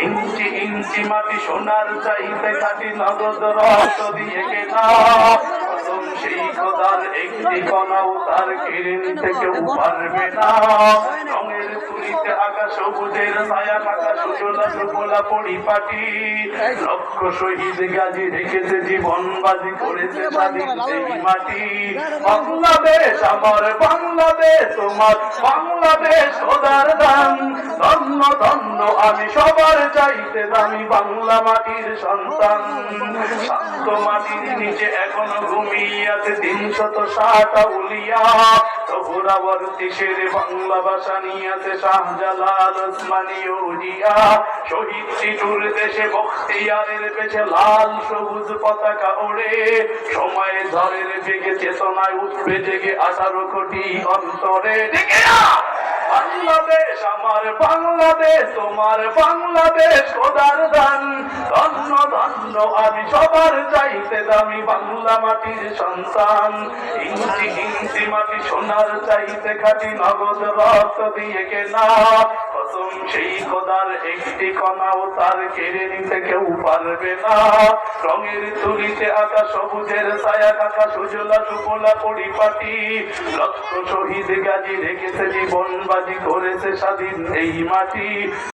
ইঞ্চি ইঞ্চি মাটি সোনার চাইতে খাটি নগদ রক্ত দিয়ে কেনা কসম সেই খোদার একটি কণাও তার কেড়ে নিতে কেউ পারবে না রঙের তুলিতে আঁকা সবুজের ছায়া কাকা সুজলা সুফলা পরিপাটি লক্ষ শহীদ গাজী রেখেছে জীবন বাজি করেছে স্বাধীন এই মাটি বাংলাদেশ আমার বাংলাদেশ তোমার বাংলাদেশ খোদার দান ধন্য ধন্য আমি সবার চাইতে দামি বাংলা মাটির সন্তান শান্ত মাটির নিচে এখনো ঘুমিয়ে আছে ৩৬০ আউলিয়া সোহরাওয়ার্দী শেরে বাংলা ভাষা নিয়ে আছে শাহজালাল ওসমানী উজিয়া শহীদ টিটুর দেশে বখতিয়ারের পেছে লাল সবুজ পতাকা ওড়ে সময় ঝড়ের বেগে চেতনায় উঠবে জেগে 18 কোটি অন্তরে দেখে না বাংলাদেশ আমার বাংলাদেশ তোমার বাংলাদেশ খোদার দান ধন্য ধন্য আমি সবার চাইতে দামি বাংলা মাটির সন্তান ইঞ্চি ইঞ্চি মাটি সোনার চাইতে খাটি নগদ রক্ত দিয়ে কেনা কসম সেই খোদার একটি কণাও তার কেড়ে নিতে কেউ পারবে না রঙের তুলিতে আঁকা সবুজের ছায়া কাকা সুজলা সুফলা পরিপাটি লক্ষ শহীদ গাজী রেখেছে জীবন বাজি করেছে স্বাধীন এই মাটি